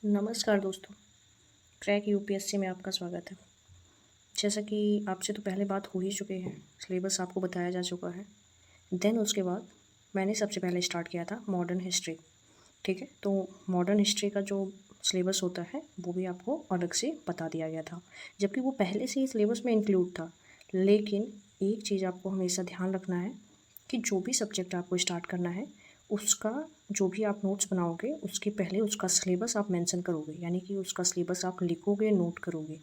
नमस्कार दोस्तों, crack UPSC में आपका स्वागत है। जैसा कि आपसे तो पहले बात हो ही चुके हैं, सिलेबस आपको बताया जा चुका है। देन उसके बाद मैंने सबसे पहले स्टार्ट किया था मॉडर्न हिस्ट्री, ठीक है? तो मॉडर्न हिस्ट्री का जो सिलेबस होता है, वो भी आपको अलग से बता दिया गया था, जबकि वो पहले से ही सिलेबस में इंक्लूड था। लेकिन एक चीज़ आपको हमेशा ध्यान रखना है कि जो भी सब्जेक्ट आपको स्टार्ट करना है, उसका जो भी आप नोट्स बनाओगे, उसके पहले उसका सिलेबस आप मेंशन करोगे, यानी कि उसका सिलेबस आप लिखोगे, नोट करोगे,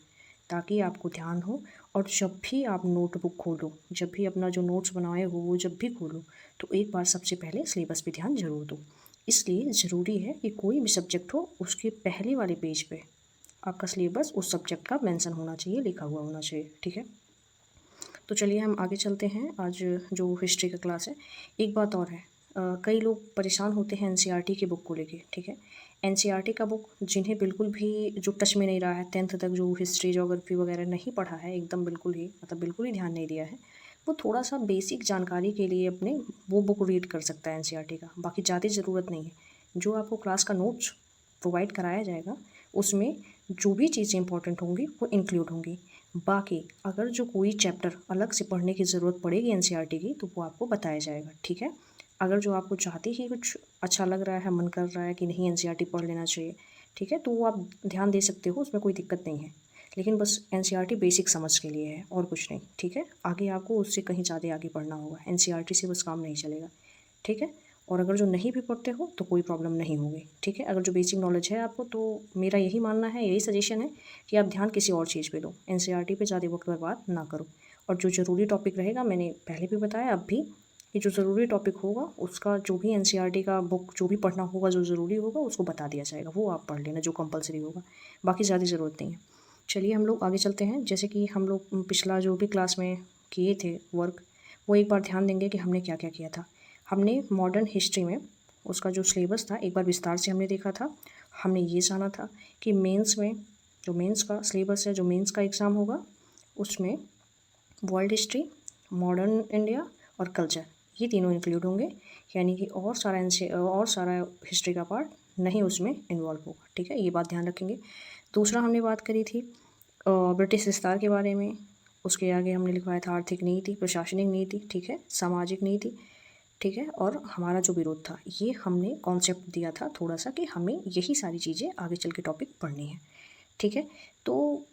ताकि आपको ध्यान हो। और जब भी आप नोटबुक खोलो, जब भी अपना जो नोट्स बनाए हो वो जब भी खोलो, तो एक बार सबसे पहले सिलेबस पे ध्यान ज़रूर दो। इसलिए ज़रूरी है कि कोई भी सब्जेक्ट हो, उसके पहले वाले पेज पे आपका सिलेबस उस सब्जेक्ट का मेंशन होना चाहिए, लिखा हुआ होना चाहिए, ठीक है? तो चलिए हम आगे चलते हैं। आज जो हिस्ट्री का क्लास है, एक बात और है, कई लोग परेशान होते हैं एनसीईआरटी की बुक को लेके, ठीक है? एनसीईआरटी का बुक जिन्हें बिल्कुल भी जो टच में नहीं रहा है, 10th तक जो हिस्ट्री ज्योग्राफी वगैरह नहीं पढ़ा है, एकदम बिल्कुल ही मतलब बिल्कुल ही ध्यान नहीं दिया है, वो थोड़ा सा बेसिक जानकारी के लिए अपने वो बुक रीड कर सकता है एनसीईआरटी का, बाकी ज़्यादा ज़रूरत नहीं है। जो आपको क्लास का नोट्स प्रोवाइड कराया जाएगा, उसमें जो भी चीज़ें इंपॉर्टेंट होंगी वो इंक्लूड होंगी। बाकी अगर जो कोई चैप्टर अलग से पढ़ने की ज़रूरत पड़ेगी एनसीईआरटी की, तो वो आपको बताया जाएगा, ठीक है? अगर जो आपको चाहते ही कुछ अच्छा लग रहा है, मन कर रहा है कि नहीं एनसीईआरटी पढ़ लेना चाहिए, ठीक है? तो वो आप ध्यान दे सकते हो, उसमें कोई दिक्कत नहीं है। लेकिन बस एनसीईआरटी बेसिक समझ के लिए है और कुछ नहीं, ठीक है? आगे आपको उससे कहीं ज़्यादा आगे पढ़ना होगा, एनसीईआरटी से बस काम नहीं चलेगा, ठीक है? और अगर जो नहीं भी पढ़ते हो तो कोई प्रॉब्लम नहीं होगी, ठीक है? अगर जो बेसिक नॉलेज है आपको, तो मेरा यही मानना है, यही सजेशन है कि आप ध्यान किसी और चीज़ पे दो, एनसीईआरटी पे ज़्यादा वक्त बर्बाद ना करो। और जो ज़रूरी टॉपिक रहेगा, मैंने पहले भी बताया, अब भी, कि जो ज़रूरी टॉपिक होगा उसका जो भी एनसीईआरटी का बुक जो भी पढ़ना होगा, जो ज़रूरी होगा उसको बता दिया जाएगा, वो आप पढ़ लेना जो कंपलसरी होगा, बाकी ज़्यादा ज़रूरत नहीं है। चलिए हम लोग आगे चलते हैं। जैसे कि हम लोग पिछला जो भी क्लास में किए थे वर्क, वो एक बार ध्यान देंगे कि हमने क्या क्या किया था। हमने मॉडर्न हिस्ट्री में उसका जो सिलेबस था एक बार विस्तार से हमने देखा था। हमने ये जाना था कि मेंस में, जो मेंस का सिलेबस है, जो मेंस का एग्ज़ाम होगा, उसमें वर्ल्ड हिस्ट्री, मॉडर्न इंडिया और कल्चर, ये तीनों इंक्लूड होंगे, यानी कि और सारा हिस्ट्री का पार्ट नहीं उसमें इन्वॉल्व होगा, ठीक है? ये बात ध्यान रखेंगे। दूसरा हमने बात करी थी ब्रिटिश विस्तार के बारे में। उसके आगे हमने लिखवाया था आर्थिक नीति, प्रशासनिक नीति, ठीक है, सामाजिक नीति, ठीक है, और हमारा जो विरोध था, ये हमने कॉन्सेप्ट दिया था थोड़ा सा कि हमें यही सारी चीज़ें आगे चल के टॉपिक पढ़नी है, ठीक है? तो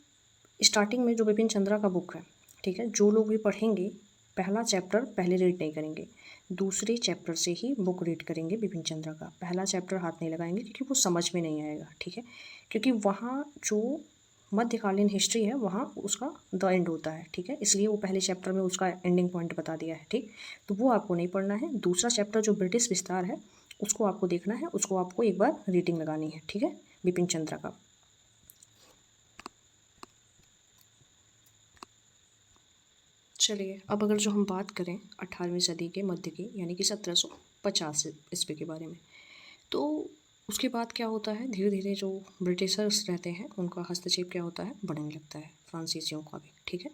स्टार्टिंग में जो बिपिन चंद्रा का बुक है, ठीक है, जो लोग भी पढ़ेंगे, पहला चैप्टर पहले रीड नहीं करेंगे, दूसरे चैप्टर से ही बुक रीड करेंगे बिपिन चंद्रा का। पहला चैप्टर हाथ नहीं लगाएंगे क्योंकि वो समझ में नहीं आएगा, ठीक है? क्योंकि वहाँ जो मध्यकालीन हिस्ट्री है, वहाँ उसका द एंड होता है, ठीक है? इसलिए वो पहले चैप्टर में उसका एंडिंग पॉइंट बता दिया है, ठीक? तो वो आपको नहीं पढ़ना है। दूसरा चैप्टर जो ब्रिटिश विस्तार है, उसको आपको देखना है, उसको आपको एक बार रीडिंग लगानी है, ठीक है, बिपिन चंद्रा का। चलिए अब अगर जो हम बात करें 18वीं सदी के मध्य की, यानी कि 1750 ईस्वी के बारे में, तो उसके बाद क्या होता है, धीरे धीरे जो ब्रिटिशर्स रहते हैं उनका हस्तक्षेप क्या होता है, बढ़ने लगता है, फ्रांसीसियों का भी, ठीक है?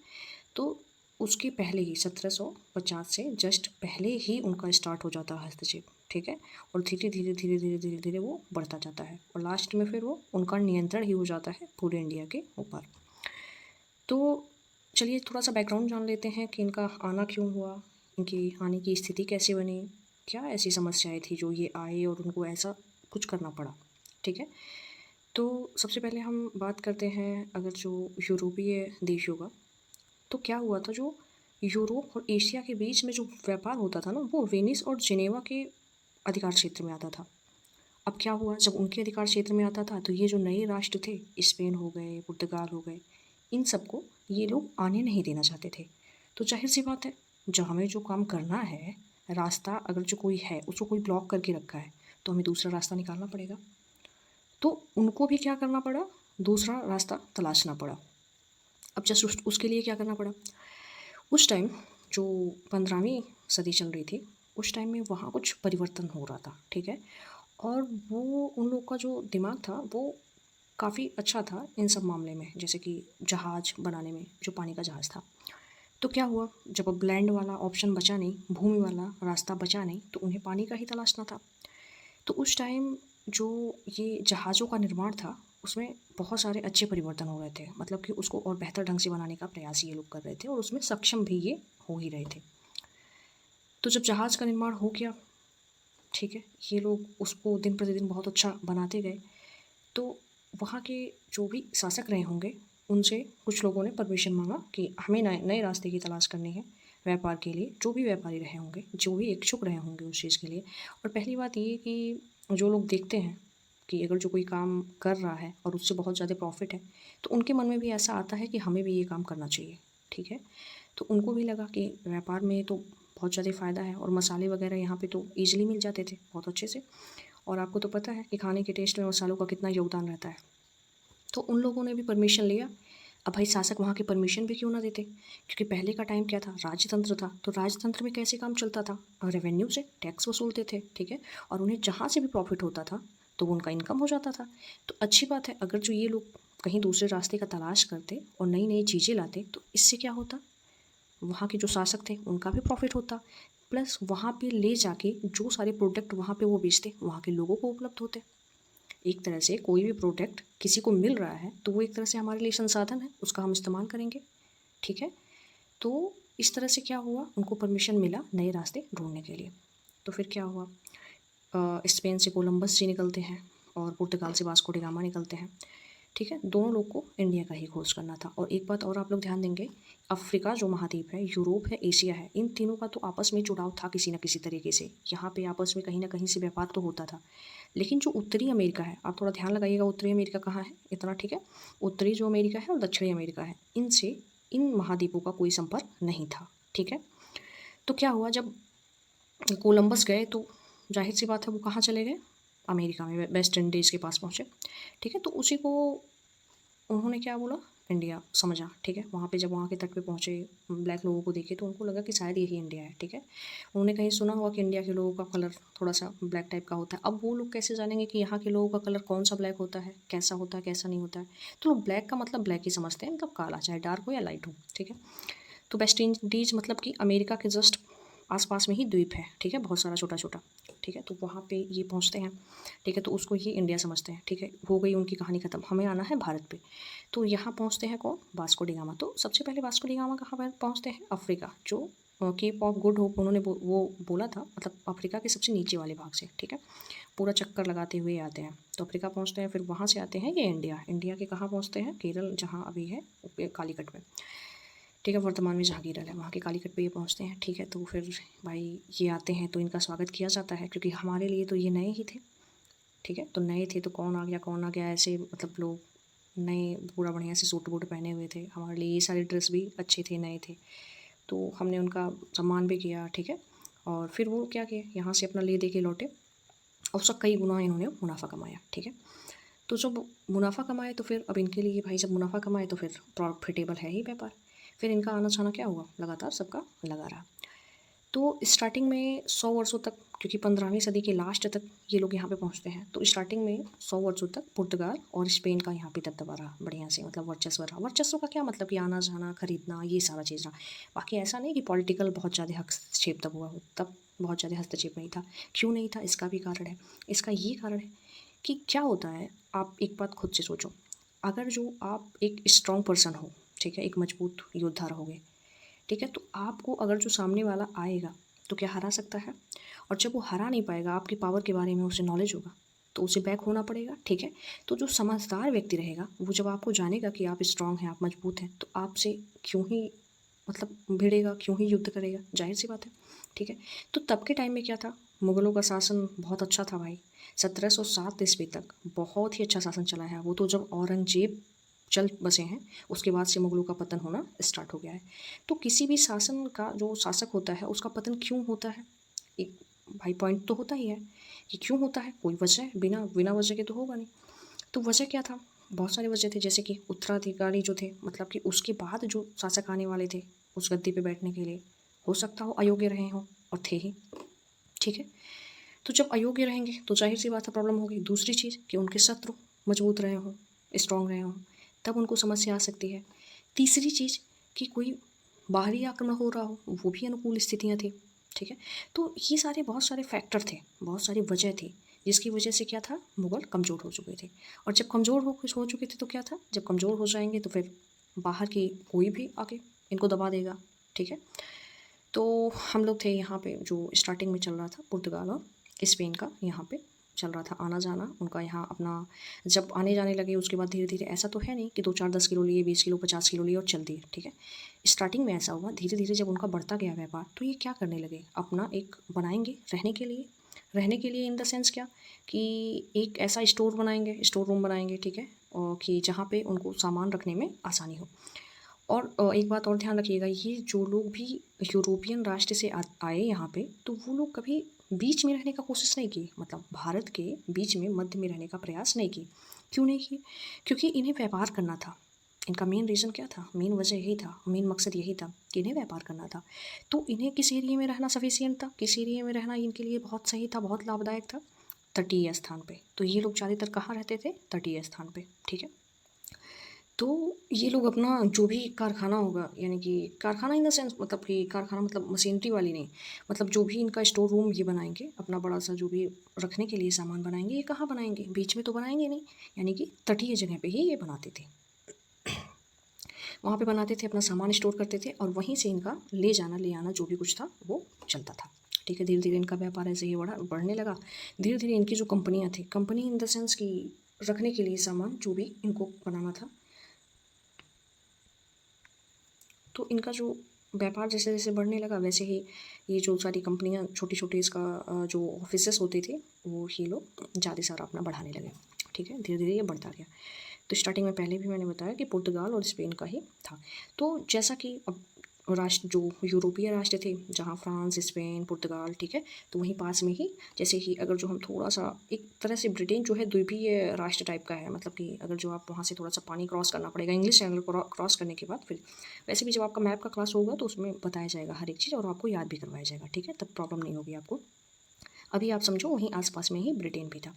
तो उसके पहले ही 1750 से जस्ट पहले ही उनका स्टार्ट हो जाता है हस्तक्षेप, ठीक है? और धीरे धीरे धीरे धीरे धीरे धीरे वो बढ़ता जाता है और लास्ट में फिर वो उनका नियंत्रण ही हो जाता है पूरे इंडिया के ऊपर। तो चलिए थोड़ा सा बैकग्राउंड जान लेते हैं कि इनका आना क्यों हुआ, इनकी आने की स्थिति कैसे बनी, क्या ऐसी समस्याएं थी जो ये आए और उनको ऐसा कुछ करना पड़ा, ठीक है? तो सबसे पहले हम बात करते हैं अगर जो यूरोपीय देशों का, तो क्या हुआ था, जो यूरोप और एशिया के बीच में जो व्यापार होता था ना, वो वेनिस और जिनेवा के अधिकार क्षेत्र में आता था। अब क्या हुआ, जब उनके अधिकार क्षेत्र में आता था, तो ये जो नए राष्ट्र थे, स्पेन हो गए, पुर्तगाल हो गए, इन सबको ये लोग आने नहीं देना चाहते थे। तो जाहिर सी बात है, जब हमें जो काम करना है, रास्ता अगर जो कोई है उसको कोई ब्लॉक करके रखा है, तो हमें दूसरा रास्ता निकालना पड़ेगा। तो उनको भी क्या करना पड़ा, दूसरा रास्ता तलाशना पड़ा। अब जस्ट उसके लिए क्या करना पड़ा, उस टाइम जो 15वीं सदी चल रही थी, उस टाइम में वहाँ कुछ परिवर्तन हो रहा था, ठीक है? और वो उन लोग का जो दिमाग था वो काफ़ी अच्छा था इन सब मामले में, जैसे कि जहाज़ बनाने में, जो पानी का जहाज़ था। तो क्या हुआ, जब अब लैंड वाला ऑप्शन बचा नहीं, भूमि वाला रास्ता बचा नहीं, तो उन्हें पानी का ही तलाशना था। तो उस टाइम जो ये जहाज़ों का निर्माण था, उसमें बहुत सारे अच्छे परिवर्तन हो रहे थे। मतलब कि उसको और बेहतर ढंग से बनाने का प्रयास ये लोग कर रहे थे और उसमें सक्षम भी ये हो ही रहे थे। तो जब जहाज़ का निर्माण हो गया, ठीक है, ये लोग उसको दिन प्रतिदिन बहुत अच्छा बनाते गए, तो वहाँ के जो भी शासक रहे होंगे, उनसे कुछ लोगों ने परमिशन माँगा कि हमें नए नए रास्ते की तलाश करनी है व्यापार के लिए। जो भी व्यापारी रहे होंगे, जो भी इच्छुक रहे होंगे उस चीज़ के लिए। और पहली बात ये कि जो लोग देखते हैं कि अगर जो कोई काम कर रहा है और उससे बहुत ज़्यादा प्रॉफ़िट है, तो उनके मन में भी ऐसा आता है कि हमें भी ये काम करना चाहिए, ठीक है। तो उनको भी लगा कि व्यापार में तो बहुत ज़्यादा फ़ायदा है और मसाले वगैरह यहाँ पे तो ईज़िली मिल जाते थे बहुत अच्छे से। और आपको तो पता है कि खाने के टेस्ट में मसालों का कितना योगदान रहता है। तो उन लोगों ने भी परमिशन लिया। अब भाई शासक वहाँ के परमिशन भी क्यों ना देते? क्योंकि पहले का टाइम क्या था, राजतंत्र था। तो राजतंत्र में कैसे काम चलता था? रेवेन्यू से टैक्स वसूलते थे, ठीक है? और उन्हें जहाँ से भी प्रॉफ़िट होता था, तो वो उनका इनकम हो जाता था। तो अच्छी बात है, अगर जो ये लोग कहीं दूसरे रास्ते का तलाश करते और नई-नई चीज़ें लाते, तो इससे क्या होता? वहाँ के जो शासक थे उनका भी प्रॉफ़िट होता, प्लस वहाँ पे ले जाके जो सारे प्रोडक्ट वहाँ पे वो बेचते, वहाँ के लोगों को उपलब्ध होते। एक तरह से कोई भी प्रोडक्ट किसी को मिल रहा है, तो वो एक तरह से हमारे लिए संसाधन है, उसका हम इस्तेमाल करेंगे, ठीक है? तो इस तरह से क्या हुआ, उनको परमिशन मिला नए रास्ते ढूँढने के लिए। तो फिर क्या हुआ, स्पेन से कोलंबस जी निकलते हैं और पुर्तगाल से वास्को डी गामा निकलते हैं, ठीक है। दोनों लोग को इंडिया का ही खोज करना था। और एक बात और आप लोग ध्यान देंगे, अफ्रीका जो महाद्वीप है, यूरोप है, एशिया है, इन तीनों का तो आपस में जुड़ाव था किसी न किसी तरीके से। यहाँ पे आपस में कहीं न कहीं से व्यापार तो होता था। लेकिन जो उत्तरी अमेरिका है, आप थोड़ा ध्यान लगाइएगा उत्तरी अमेरिका कहाँ है, इतना ठीक है। उत्तरी जो अमेरिका है और दक्षिणी अमेरिका है, इनसे इन महाद्वीपों का कोई संपर्क नहीं था, ठीक है। तो क्या हुआ, जब कोलंबस गए तो ज़ाहिर सी बात है वो कहाँ चले गए, अमेरिका में, वेस्ट इंडीज़ के पास पहुँचे, ठीक है। तो उसी को उन्होंने क्या बोला, इंडिया समझा, ठीक है। वहाँ पे जब वहाँ के तट पे पहुँचे, ब्लैक लोगों को देखे तो उनको लगा कि शायद यही इंडिया है, ठीक है। उन्होंने कहीं सुना होगा कि इंडिया के लोगों का कलर थोड़ा-सा ब्लैक टाइप का होता है। अब वो लोग कैसे जानेंगे कि यहाँ के लोगों का कलर कौन-सा ब्लैक होता है, कैसा होता है, कैसा नहीं होता है। तो लोग ब्लैक का मतलब ब्लैक ही समझते हैं, मतलब काला, चाहे डार्क हो या लाइट हो, ठीक है। तो वेस्ट इंडीज़ मतलब कि अमेरिका के जस्ट आस-पास में ही द्वीप है, ठीक है, बहुत सारा छोटा-छोटा, ठीक है। तो वहाँ पे ये पहुँचते हैं, ठीक है, तो उसको ये इंडिया समझते हैं, ठीक है। हो गई उनकी कहानी खत्म, हमें आना है भारत पे। तो यहाँ पहुँचते हैं कौन, वास्को डी गामा। तो सबसे पहले वास्को डी गामा कहाँ पर पहुँचते हैं, अफ्रीका, जो केप ऑफ गुड होप उन्होंने वो बोला था, मतलब अफ्रीका के सबसे नीचे वाले भाग से, ठीक है। पूरा चक्कर लगाते हुए आते हैं, तो अफ्रीका पहुँचते हैं, फिर वहाँ से आते हैं ये इंडिया। इंडिया के कहाँ पहुँचते हैं, केरल जहाँ अभी है कालीकट में, ठीक है, वर्तमान में जहाँ गिरल है, वहाँ के कालीकट पे ये पहुँचते हैं, ठीक है। तो फिर भाई ये आते हैं तो इनका स्वागत किया जाता है, क्योंकि हमारे लिए तो ये नए ही थे, ठीक है। तो नए थे तो कौन आ गया ऐसे, मतलब लोग नए पूरा बढ़िया से सूट वूट पहने हुए थे, हमारे लिए ये सारे ड्रेस भी अच्छे थे, नए थे, तो हमने उनका सम्मान भी किया, ठीक है। और फिर वो क्या किए, यहाँ से अपना ले दे के लौटे और उसका कई गुना इन्होंने मुनाफा कमाया, ठीक है। तो जब मुनाफा कमाए तो फिर अब इनके लिए भाई, जब मुनाफा कमाए तो फिर प्रॉफिटेबल है ही व्यापार। फिर इनका आना जाना क्या हुआ, लगातार सबका लगा रहा। तो स्टार्टिंग में 100 वर्षों तक, क्योंकि 15वीं सदी के लास्ट तक ये लोग यहाँ पे पहुँचते हैं, तो स्टार्टिंग में 100 वर्षों तक पुर्तगाल और स्पेन का यहाँ पे दबदबा रहा बढ़िया से, मतलब वर्चस्व रहा। वर्चस्व का क्या मतलब कि आना जाना, खरीदना, ये सारा चीज़ रहा। बाकी ऐसा नहीं कि पॉलिटिकल बहुत ज़्यादा हस्तक्षेप तब हुआ हो, तब बहुत ज़्यादा हस्तक्षेप नहीं था। क्यों नहीं था, इसका भी कारण है। इसका ये कारण है कि क्या होता है, आप एक बात खुद से सोचो, अगर जो आप एक स्ट्रॉन्ग पर्सन हो, ठीक है, एक मजबूत योद्धा रहोगे, ठीक है, तो आपको अगर जो सामने वाला आएगा तो क्या हरा सकता है? और जब वो हरा नहीं पाएगा, आपकी पावर के बारे में उसे नॉलेज होगा, तो उसे बैक होना पड़ेगा, ठीक है। तो जो समझदार व्यक्ति रहेगा, वो जब आपको जानेगा कि आप स्ट्रॉन्ग हैं, आप मजबूत हैं, तो आपसे क्यों ही, मतलब भिड़ेगा, क्यों ही युद्ध करेगा, जाहिर सी बात है, ठीक है। तो तब के टाइम में क्या था, मुग़लों का शासन बहुत अच्छा था भाई। 1707 ईस्वी तक बहुत ही अच्छा शासन चला है। वो तो जब औरंगज़ेब चल बसे हैं, उसके बाद से मुग़लों का पतन होना स्टार्ट हो गया है। तो किसी भी शासन का जो शासक होता है, उसका पतन क्यों होता है? एक भाई पॉइंट तो होता ही है कि क्यों होता है, कोई वजह, बिना बिना वजह के तो होगा नहीं। तो वजह क्या था? बहुत सारी वजह थे, जैसे कि उत्तराधिकारी जो थे, मतलब कि उसके बाद जो शासक आने वाले थे उस गद्दी पे बैठने के लिए, हो सकता हो अयोग्य रहे हों, और थे ही, ठीक है। तो जब अयोग्य रहेंगे तो ज़ाहिर सी बात है प्रॉब्लम होगी। दूसरी चीज़ कि उनके शत्रु मजबूत रहे हों, स्ट्रॉन्ग रहे हों, तब उनको समस्या आ सकती है। तीसरी चीज़ कि कोई बाहरी आक्रमण हो रहा हो, वो भी अनुकूल स्थितियाँ थी, ठीक है। तो ये सारे बहुत सारे फैक्टर थे, बहुत सारी वजह थी, जिसकी वजह से क्या था, मुग़ल कमज़ोर हो चुके थे। और जब कमज़ोर हो चुके थे तो क्या था, जब कमज़ोर हो जाएंगे तो फिर बाहर की कोई भी आके इनको दबा देगा, ठीक है। तो हम लोग थे यहाँ पे, जो स्टार्टिंग में चल रहा था पुर्तगाल और स्पेन का, यहाँ पे चल रहा था आना जाना उनका यहाँ अपना। जब आने जाने लगे उसके बाद धीरे धीरे, ऐसा तो है नहीं कि 2-4-10 किलो लिए, 20 किलो 50 किलो लिए और चल दिए, ठीक है। स्टार्टिंग में ऐसा हुआ, धीरे धीरे जब उनका बढ़ता गया व्यापार तो ये क्या करने लगे, अपना एक बनाएंगे रहने के लिए इन द सेंस क्या, कि एक ऐसा स्टोर बनाएंगे, स्टोर रूम बनाएंगे, ठीक है, और कि जहाँ पे उनको सामान रखने में आसानी हो। और एक बात और ध्यान रखिएगा, ये जो लोग भी यूरोपियन राष्ट्र से आए यहाँ पे, तो वो लोग कभी बीच में रहने का कोशिश नहीं की, मतलब भारत के बीच में मध्य में रहने का प्रयास नहीं की। क्यों नहीं की? क्योंकि इन्हें व्यापार करना था। इनका मेन रीज़न क्या था, मेन वजह यही था, मेन मकसद यही था कि इन्हें व्यापार करना था। तो इन्हें किस एरिया में रहना सफिशियंट था, किस एरिया में रहना इनके लिए बहुत सही था, बहुत लाभदायक था, तटीय स्थान पे। तो ये लोग ज़्यादातर कहाँ रहते थे, तटीय स्थान पे, ठीक है। तो ये लोग अपना जो भी कारखाना होगा, यानी कि कारखाना इन द सेंस, मतलब कि कारखाना मतलब मशीनरी वाली नहीं, मतलब जो भी इनका स्टोर रूम ये बनाएंगे, अपना बड़ा सा जो भी रखने के लिए सामान बनाएंगे, ये कहाँ बनाएंगे, बीच में तो बनाएंगे नहीं, यानी कि तटीय जगह पे ही ये बनाते थे। वहाँ पे बनाते थे, अपना सामान स्टोर करते थे और वहीं से इनका ले जाना ले आना जो भी कुछ था वो चलता था, ठीक है। धीरे धीरे इनका व्यापार ऐसे ही बढ़ने लगा। धीरे धीरे इनकी जो कंपनियाँ थी, कंपनी इन द सेंस कि रखने के लिए सामान जो भी इनको बनाना था, तो इनका जो व्यापार जैसे जैसे बढ़ने लगा वैसे ही ये जो सारी कंपनियां छोटी छोटी, इसका जो ऑफिसेस होते थे वो ये लोग ज़्यादा सारा अपना बढ़ाने लगे, ठीक है। धीरे धीरे ये बढ़ता गया। तो स्टार्टिंग में पहले भी मैंने बताया कि पुर्तगाल और स्पेन का ही था। तो जैसा कि अब राष्ट्र जो यूरोपीय राष्ट्र थे, जहाँ फ्रांस, स्पेन, पुर्तगाल, ठीक है, तो वहीं पास में ही, जैसे कि अगर जो हम थोड़ा सा एक तरह से, ब्रिटेन जो है द्वीपीय राष्ट्र टाइप का है, मतलब कि अगर जो आप वहाँ से थोड़ा सा पानी क्रॉस करना पड़ेगा, इंग्लिश चैनल क्रॉस करने के बाद फिर, वैसे भी जब आपका मैप का क्लास होगा तो उसमें बताया जाएगा हर एक चीज़ और आपको याद भी करवाया जाएगा, ठीक है, तब प्रॉब्लम नहीं होगी आपको। अभी आप समझो वहीं आसपास में ही ब्रिटेन भी था।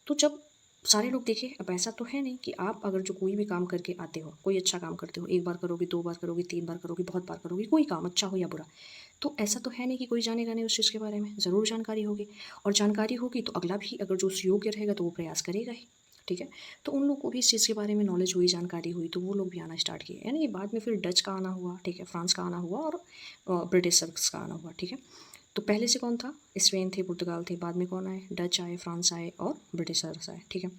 तो जब सारे लोग देखे, अब ऐसा तो है नहीं कि आप अगर जो कोई भी काम करके आते हो, कोई अच्छा काम करते हो, एक बार करोगे, 2 बार करोगे, 3 बार करोगे, बहुत बार करोगे, कोई काम अच्छा हो या बुरा, तो ऐसा तो है नहीं कि कोई जानेगा नहीं उस चीज़ के बारे में, ज़रूर जानकारी होगी। और जानकारी होगी तो अगला भी अगर जो उस योग्य रहेगा तो वो प्रयास करेगा ही, ठीक है। तो उन लोगों को भी इस चीज़ के बारे में नॉलेज हुई, जानकारी हुई, तो वो लोग भी आना स्टार्ट किए, यानी ये बाद में फिर डच का आना हुआ, ठीक है, फ्रांस का आना हुआ और ब्रिटिशर्स का आना हुआ, ठीक है। तो पहले से कौन था, स्पेन थे, पुर्तगाल थे, बाद में कौन आए, डच आए, फ्रांस आए और ब्रिटिशर्स आए, ठीक है।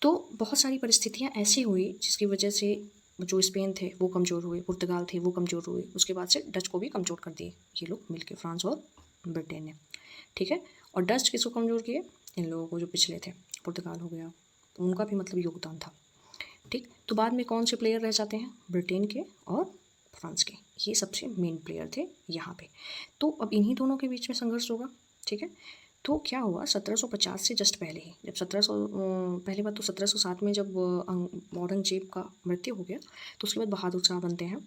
तो बहुत सारी परिस्थितियाँ ऐसी हुई जिसकी वजह से जो स्पेन थे वो कमज़ोर हुए, पुर्तगाल थे वो कमज़ोर हुए, उसके बाद से डच को भी कमज़ोर कर दिए ये लोग मिलके, फ्रांस और ब्रिटेन ने, ठीक है। और डच किसको कमज़ोर किए, इन लोगों को जो पिछले थे, पुर्तगाल हो गया, तो उनका भी मतलब योगदान था, ठीक। तो बाद में कौन से प्लेयर रह जाते हैं, ब्रिटेन के और फ्रांस के, ये सबसे मेन प्लेयर थे यहाँ पे। तो अब इन्हीं दोनों के बीच में संघर्ष होगा, ठीक है। तो क्या हुआ 1750 से जस्ट पहले ही, जब 1700 पहली बात तो 1707 में जब औरंगजेब का मृत्यु हो गया, तो उसके बाद बहादुर शाह बनते हैं,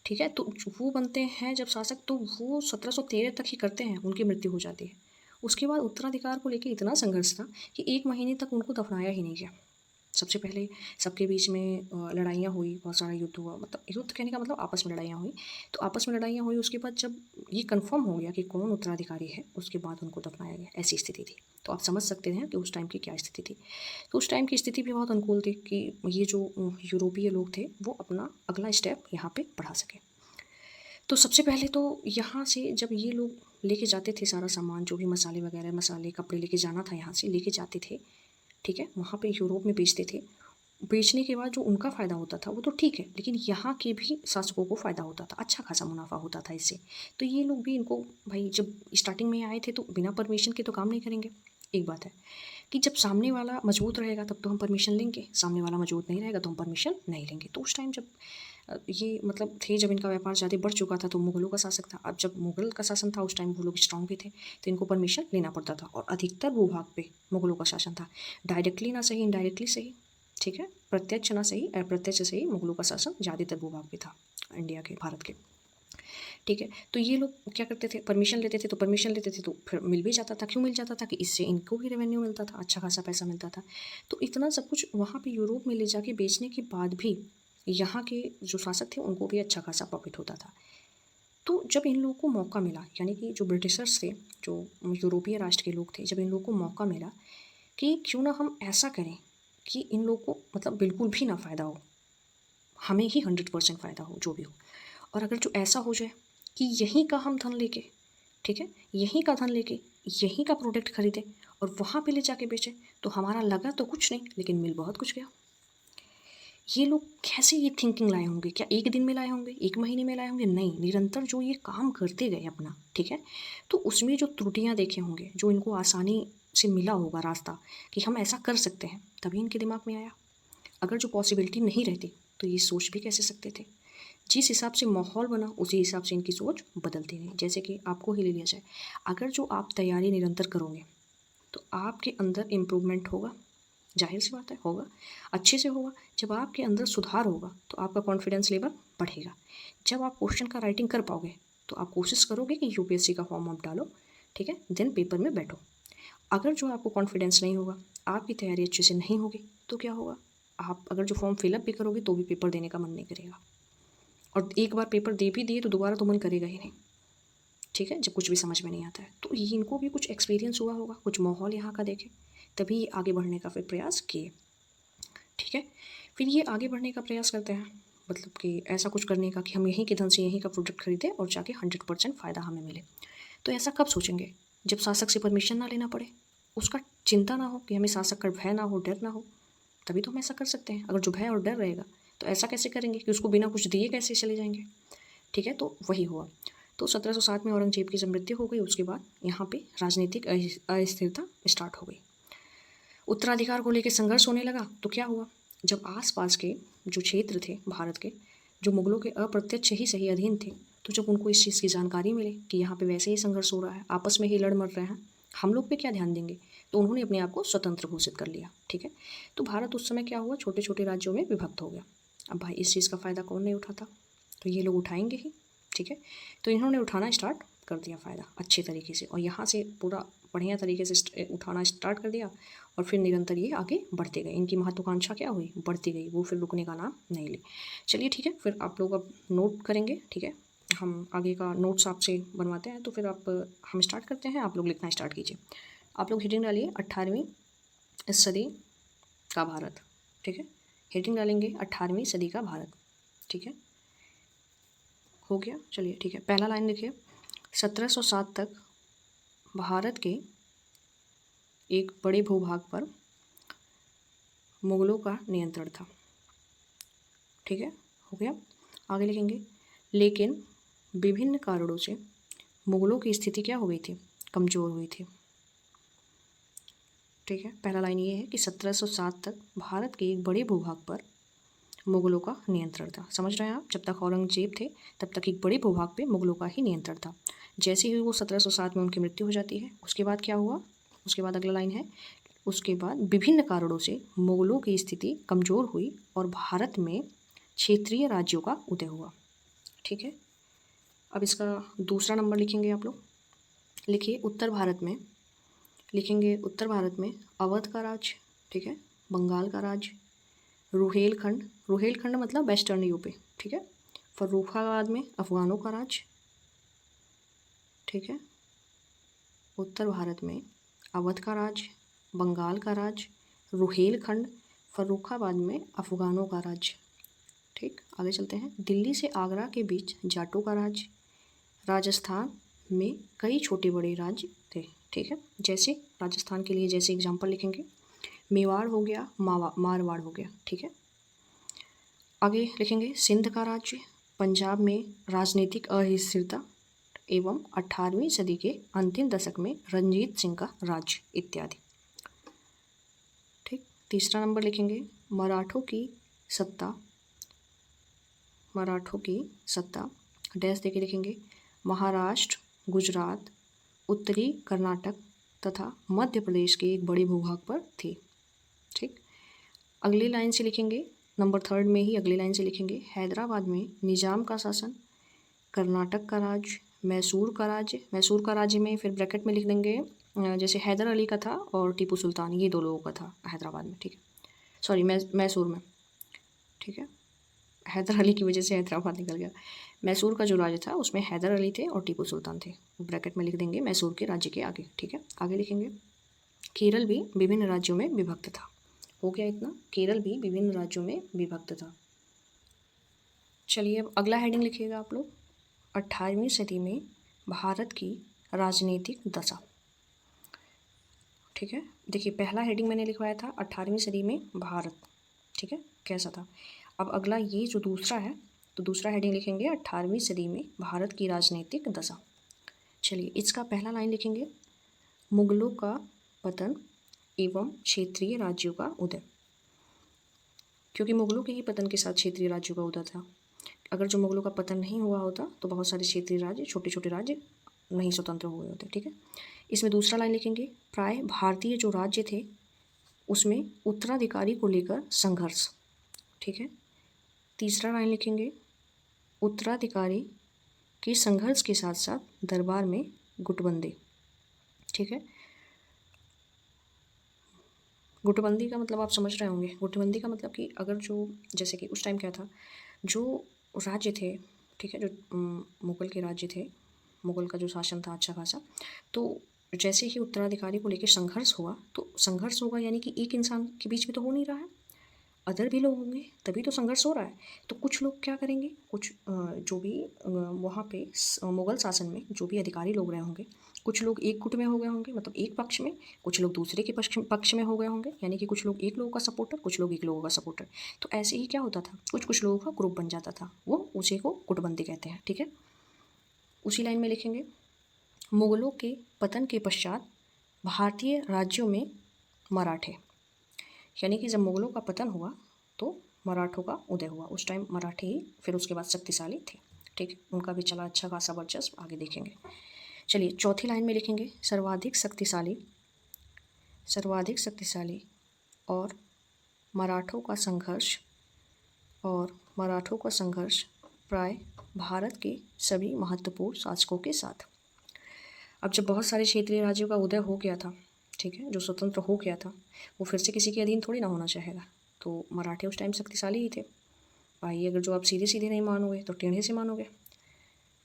ठीक है। तो वो बनते हैं जब शासक, तो वो 1713 तक ही करते हैं, उनकी मृत्यु हो जाती है। उसके बाद उत्तराधिकार को लेकर इतना संघर्ष था कि 1 महीने तक उनको दफनाया ही नहीं गया। सबसे पहले सबके बीच में लड़ाइयाँ हुई, बहुत सारा युद्ध हुआ, मतलब युद्ध कहने का मतलब आपस में लड़ाइयाँ हुई। तो आपस में लड़ाइयाँ हुई, उसके बाद जब ये कंफर्म हो गया कि कौन उत्तराधिकारी है, उसके बाद उनको दफनाया गया, ऐसी स्थिति थी। तो आप समझ सकते हैं कि उस टाइम की क्या स्थिति थी। तो उस टाइम की स्थिति भी बहुत अनुकूल थी कि ये जो यूरोपीय लोग थे वो अपना अगला स्टेप यहाँ पे बढ़ा सके। तो सबसे पहले तो यहाँ से जब ये लोग लेके जाते थे सारा सामान, जो भी मसाले वगैरह, मसाले, कपड़े लेके जाना था यहाँ से लेके जाते थे, ठीक है, वहाँ पे यूरोप में बेचते थे। बेचने के बाद जो उनका फ़ायदा होता था वो तो ठीक है, लेकिन यहाँ के भी शासकों को फ़ायदा होता था, अच्छा खासा मुनाफा होता था इससे। तो ये लोग भी इनको, भाई जब स्टार्टिंग में आए थे तो बिना परमिशन के तो काम नहीं करेंगे। एक बात है कि जब सामने वाला मजबूत रहेगा तब तो हम परमिशन लेंगे, सामने वाला मजबूत नहीं रहेगा तो हम परमिशन नहीं लेंगे। तो उस टाइम जब ये मतलब थे, जब इनका व्यापार ज़्यादा बढ़ चुका था तो मुग़लों का शासक था। अब जब मुग़ल का शासन था उस टाइम वो लोग स्ट्रॉन्ग भी थे, तो इनको परमिशन लेना पड़ता था और अधिकतर भूभाग पे मुग़लों का शासन था। डायरेक्टली ना सही, इनडायरेक्टली सही, ठीक है, प्रत्यक्ष ना सही, अप्रत्यक्ष सही, मुग़लों का शासन ज़्यादातर भूभाग पे था इंडिया के, भारत के, ठीक है। तो ये लोग क्या करते थे, परमिशन लेते थे, तो परमिशन लेते थे तो फिर मिल भी जाता था। क्यों मिल जाता था कि इससे इनको भी रेवेन्यू मिलता था, अच्छा खासा पैसा मिलता था। तो इतना सब कुछ वहाँ पे यूरोप में ले जाके बेचने के बाद भी यहाँ के जो शासक थे उनको भी अच्छा खासा प्रॉफिट होता था। तो जब इन लोगों को मौका मिला, यानी कि जो ब्रिटिशर्स थे, जो यूरोपीय राष्ट्र के लोग थे, जब इन लोगों को मौका मिला कि क्यों ना हम ऐसा करें कि इन लोगों को मतलब बिल्कुल भी ना फ़ायदा हो, हमें ही 100% फ़ायदा हो, जो भी हो। और अगर जो ऐसा हो जाए कि यहीं का हम धन लेके, ठीक है, यहीं का धन लेके यहीं का प्रोडक्ट खरीदें और वहाँ पे ले जाके बेचें, तो हमारा लगा तो कुछ नहीं, लेकिन मिल बहुत कुछ गया। ये लोग कैसे ये थिंकिंग लाए होंगे? क्या एक दिन में लाए होंगे, एक महीने में लाए होंगे? नहीं, निरंतर जो ये काम करते गए अपना, ठीक है, तो उसमें जो त्रुटियां देखे होंगे, जो इनको आसानी से मिला होगा रास्ता कि हम ऐसा कर सकते हैं, तभी इनके दिमाग में आया। अगर जो पॉसिबिलिटी नहीं रहती तो ये सोच भी कैसे सकते थे? जिस हिसाब से माहौल बना उसी हिसाब से इनकी सोच बदलती गई। जैसे कि आपको ही ले लिया जाए, अगर जो आप तैयारी निरंतर करोगे तो आपके अंदर इम्प्रूवमेंट होगा, जाहिर सी बात है होगा, अच्छे से होगा। जब आपके अंदर सुधार होगा तो आपका कॉन्फिडेंस लेवल बढ़ेगा। जब आप क्वेश्चन का राइटिंग कर पाओगे तो आप कोशिश करोगे कि यूपीएससी का फॉर्म आप डालो, ठीक है, देन पेपर में बैठो। अगर जो आपको कॉन्फिडेंस नहीं होगा, आपकी तैयारी अच्छे से नहीं होगी, तो क्या होगा? आप अगर जो फॉर्म फिलअप भी करोगे तो भी पेपर देने का मन नहीं करेगा, और एक बार पेपर दे भी दिए तो दोबारा तो मन करेगा ही नहीं, ठीक है, जब कुछ भी समझ में नहीं आता है। तो इनको भी कुछ एक्सपीरियंस हुआ होगा, कुछ माहौल यहाँ का देखे, तभी आगे बढ़ने का फिर प्रयास किए, ठीक है। फिर ये आगे बढ़ने का प्रयास करते हैं, मतलब कि ऐसा कुछ करने का कि हम यहीं के धन से यहीं का प्रोडक्ट खरीदें और जाके 100% फ़ायदा हमें मिले। तो ऐसा कब सोचेंगे? जब शासक से परमिशन ना लेना पड़े, उसका चिंता ना हो कि हमें शासक का भय ना हो, डर ना हो, तभी तो हम ऐसा कर सकते हैं। अगर जो भय और डर रहेगा तो ऐसा कैसे करेंगे कि उसको बिना कुछ दिए कैसे चले जाएंगे, ठीक है। तो वही हुआ। तो 1707 में औरंगजेब की जब मृत्यु हो गई, उसके बाद यहाँ पे राजनीतिक अस्थिरता स्टार्ट हो गई। उत्तराधिकार को लेकर संघर्ष होने लगा। तो क्या हुआ? जब आसपास के जो क्षेत्र थे भारत के, जो मुगलों के अप्रत्यक्ष ही सही अधीन थे, तो जब उनको इस चीज़ की जानकारी मिली कि यहाँ पे वैसे ही संघर्ष हो रहा है, आपस में ही लड़ मर रहे हैं, हम लोग पे क्या ध्यान देंगे, तो उन्होंने अपने आप को स्वतंत्र घोषित कर लिया, ठीक है। तो भारत उस समय क्या हुआ, छोटे छोटे राज्यों में विभक्त हो गया। अब भाई इस चीज़ का फ़ायदा कौन नहीं उठाता, तो ये लोग उठाएंगे ही, ठीक है। तो इन्होंने उठाना स्टार्ट कर दिया फ़ायदा अच्छे तरीके से, और यहाँ से पूरा बढ़िया तरीके से उठाना स्टार्ट कर दिया, और फिर निरंतर ये आगे बढ़ते गए। इनकी महत्वाकांक्षा क्या हुई, बढ़ती गई, वो फिर रुकने का नाम नहीं ली। चलिए ठीक है, फिर आप लोग अब नोट करेंगे, ठीक है, हम आगे का नोट्स आपसे बनवाते हैं। तो फिर आप हम स्टार्ट करते हैं, आप लोग लिखना स्टार्ट कीजिए। आप लोग हेडिंग डालिए 18वीं सदी का भारत, ठीक है, हेडिंग डालेंगे 18वीं सदी का भारत, ठीक है, हो गया। चलिए ठीक है, पहला लाइन लिखिए, 1707 तक भारत के एक बड़े भूभाग पर मुगलों का नियंत्रण था, ठीक है, हो गया। आगे लिखेंगे, लेकिन विभिन्न कारणों से मुगलों की स्थिति क्या हो गई थी, कमज़ोर हुई थी, ठीक है। पहला लाइन ये है कि 1707 तक भारत के एक बड़े भूभाग पर मुगलों का नियंत्रण था। समझ रहे हैं आप? जब तक औरंगजेब थे तब तक एक बड़े भूभाग पे मुगलों का ही नियंत्रण था। जैसे ही वो 1707 में उनकी मृत्यु हो जाती है, उसके बाद क्या हुआ, उसके बाद अगला लाइन है, उसके बाद विभिन्न कारणों से मुगलों की स्थिति कमज़ोर हुई और भारत में क्षेत्रीय राज्यों का उदय हुआ, ठीक है। अब इसका दूसरा नंबर लिखेंगे आप लोग, लिखिए उत्तर भारत में, लिखेंगे उत्तर भारत में अवध का राज, ठीक है, बंगाल का राज, रुहेलखंड, रुहेलखंड मतलब वेस्टर्न यूपी, ठीक है, फर्रुखाबाद में अफगानों का राज, ठीक है, उत्तर भारत में अवध का राज, बंगाल का राज, रुहेलखंड, फर्रुखाबाद में अफगानों का राज, ठीक। आगे चलते हैं, दिल्ली से आगरा के बीच जाटों का राज, राजस्थान में कई छोटे बड़े राज्य थे, ठीक है। जैसे राजस्थान के लिए जैसे एग्जांपल लिखेंगे, मेवाड़ हो गया, मारवाड़ हो गया, ठीक है। आगे लिखेंगे सिंध का राज्य, पंजाब में राजनीतिक अस्थिरता एवं 18वीं सदी के अंतिम दशक में रंजीत सिंह का राज्य इत्यादि, ठीक। तीसरा नंबर लिखेंगे मराठों की सत्ता, मराठों की सत्ता डैश देके लिखेंगे, महाराष्ट्र, गुजरात, उत्तरी कर्नाटक तथा मध्य प्रदेश के एक बड़े भूभाग पर थी, ठीक। अगली लाइन से लिखेंगे, नंबर 3 में ही अगली लाइन से लिखेंगे, हैदराबाद में निजाम का शासन, कर्नाटक का राज्य, मैसूर का राज्य, मैसूर का राज्य में फिर ब्रैकेट में लिख देंगे जैसे हैदर अली का था और टीपू सुल्तान, ये दो लोगों का था हैदराबाद में, ठीक है, सॉरी मैसूर में, ठीक है, हैदर अली की वजह से हैदराबाद निकल गया। मैसूर का जो राज्य था उसमें हैदर अली थे और टीपू सुल्तान थे। ब्रैकेट में लिख देंगे मैसूर के राज्य के आगे, ठीक है। आगे लिखेंगे केरल भी विभिन्न राज्यों में विभक्त था। हो गया इतना, केरल भी विभिन्न राज्यों में विभक्त था। चलिए अब अगला हेडिंग लिखिएगा आप लोग, 18वीं सदी में भारत की राजनीतिक दशा, ठीक है। देखिए पहला हेडिंग मैंने लिखवाया था 18वीं सदी में भारत, ठीक है, कैसा था। अब अगला ये जो दूसरा है, तो दूसरा हेडिंग लिखेंगे 18वीं सदी में भारत की राजनीतिक दशा। चलिए इसका पहला लाइन लिखेंगे मुगलों का पतन एवं क्षेत्रीय राज्यों का उदय, क्योंकि मुगलों के ही पतन के साथ क्षेत्रीय राज्यों का उदय था। अगर जो मुगलों का पतन नहीं हुआ होता तो बहुत सारे क्षेत्रीय राज्य, छोटे छोटे राज्य नहीं स्वतंत्र हुए होते, ठीक है। इसमें दूसरा लाइन लिखेंगे प्राय भारतीय जो राज्य थे उसमें उत्तराधिकारी को लेकर संघर्ष, ठीक है। तीसरा लाइन लिखेंगे उत्तराधिकारी के संघर्ष के साथ साथ दरबार में गुटबंदी, ठीक है। गुटबंदी का मतलब आप समझ रहे होंगे। गुटबंदी का मतलब कि अगर जो, जैसे कि उस टाइम क्या था, जो राज्य थे, ठीक है, जो मुगल के राज्य थे, मुगल का जो शासन था अच्छा खासा, तो जैसे ही उत्तराधिकारी को लेकर संघर्ष हुआ, तो संघर्ष होगा यानी कि एक इंसान के बीच में तो हो नहीं रहा है, अदर भी लोग होंगे तभी तो संघर्ष हो रहा है। तो कुछ लोग क्या करेंगे, कुछ जो भी वहाँ पे मुगल शासन में जो भी अधिकारी लोग रहे होंगे, कुछ लोग एक गुट में हो गए होंगे, मतलब एक पक्ष में, कुछ लोग दूसरे के पक्ष में हो गए होंगे, यानी कि कुछ लोग एक लोगों का सपोर्टर, कुछ लोग एक लोगों का सपोर्टर। तो ऐसे ही क्या होता था, कुछ कुछ लोगों का ग्रुप बन जाता था, वो उसी को गुटबंदी कहते हैं, ठीक है। उसी लाइन में लिखेंगे मुगलों के पतन के पश्चात भारतीय राज्यों में मराठे, यानी कि जब मुगलों का पतन हुआ तो मराठों का उदय हुआ। उस टाइम मराठे ही फिर उसके बाद शक्तिशाली थे, ठीक है। उनका भी चला अच्छा खासा वर्चस्व, आगे देखेंगे। चलिए चौथी लाइन में लिखेंगे सर्वाधिक शक्तिशाली और मराठों का संघर्ष प्राय भारत के सभी महत्वपूर्ण शासकों के साथ। अब जब बहुत सारे क्षेत्रीय राज्यों का उदय हो गया था, ठीक है, जो स्वतंत्र हो गया था, वो फिर से किसी के अधीन थोड़ी ना होना चाहेगा। तो मराठे उस टाइम शक्तिशाली ही थे भाई। अगर जो आप सीधे सीधे नहीं मानोगे तो टेढ़े से मानोगे,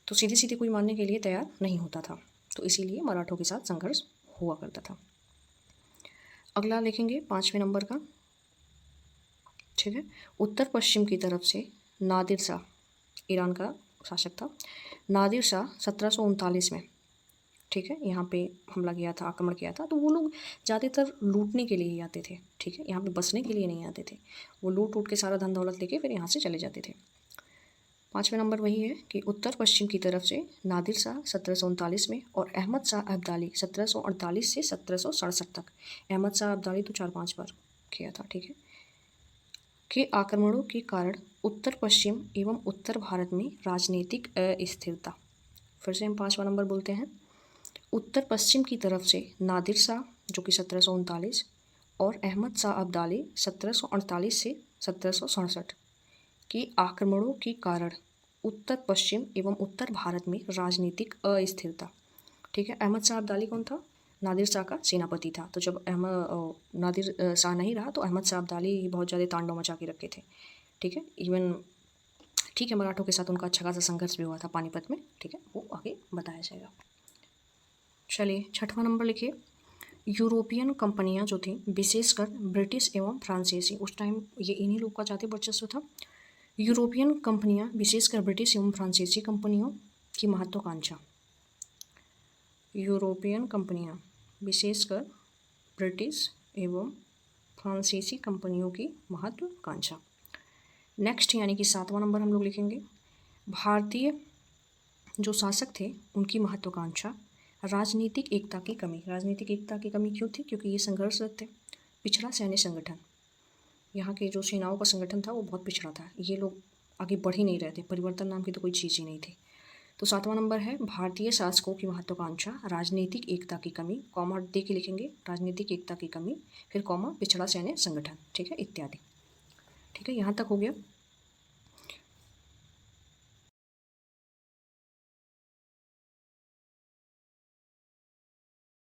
तो सीधे सीधे कोई मानने के लिए तैयार नहीं होता था, तो इसीलिए मराठों के साथ संघर्ष हुआ करता था। अगला लिखेंगे 5वें नंबर का, ठीक है। उत्तर पश्चिम की तरफ से नादिर शाह, ईरान का शासक था, नादिर शाह 1739 में, ठीक है, यहाँ पे हमला किया था, आक्रमण किया था। तो वो लोग ज़्यादातर लूटने के लिए ही आते थे, ठीक है, यहाँ पे बसने के लिए नहीं आते थे। वो लूट के सारा धन दौलत लेके फिर यहाँ से चले जाते थे। 5वें नंबर वही है कि उत्तर पश्चिम की तरफ से नादिर शाह 1739 में और अहमद शाह अब्दाली 1748 से 1767 तक। अहमद शाह अब्दाली तो 4-5 बार किया था, ठीक है, के आक्रमणों के कारण उत्तर पश्चिम एवं उत्तर भारत में राजनीतिक अस्थिरता। फिर से हम 5वां नंबर बोलते हैं, उत्तर पश्चिम की तरफ से नादिर शाह जो कि 1739 और अहमद शाह अब्दाली 1748 से 1767 के आक्रमणों के कारण उत्तर पश्चिम एवं उत्तर भारत में राजनीतिक अस्थिरता, ठीक है। अहमद शाह अब्दाली कौन था, नादिर शाह का सेनापति था। तो जब नादिर शाह नहीं रहा तो अहमद शाह अब्दाली बहुत ज़्यादा तांडव मचा के रखे थे, ठीक है। इवन ठीक है, मराठों के साथ उनका अच्छा खासा संघर्ष भी हुआ था पानीपत में, ठीक है, वो आगे बताया जाएगा। चलिए 6वां नंबर लिखिए, यूरोपियन कंपनियां जो थी विशेषकर ब्रिटिश एवं फ्रांसीसी, उस टाइम ये इन्हीं लोग का ज़्यादा वर्चस्व था। यूरोपियन कंपनियां विशेषकर ब्रिटिश एवं फ्रांसीसी कंपनियों की महत्वाकांक्षा, यूरोपियन कंपनियां विशेषकर ब्रिटिश एवं फ्रांसीसी कंपनियों की महत्वाकांक्षा। नेक्स्ट यानी कि 7वां नंबर हम लोग लिखेंगे, भारतीय जो शासक थे उनकी महत्वाकांक्षा राजनीतिक एकता की कमी। राजनीतिक एकता की कमी क्यों थी, क्योंकि ये संघर्षरत थे। पिछड़ा सैन्य संगठन, यहाँ के जो सेनाओं का संगठन था वो बहुत पिछड़ा था, ये लोग आगे बढ़ ही नहीं रहे थे, परिवर्तन नाम की तो कोई चीज़ ही नहीं थी। तो 7वां नंबर है भारतीय शासकों की महत्वाकांक्षा राजनीतिक एकता की कमी, कॉमा दे के लिखेंगे राजनीतिक एकता की कमी, फिर कॉमा पिछड़ा सैन्य संगठन, ठीक है, इत्यादि, ठीक है। यहाँ तक हो गया।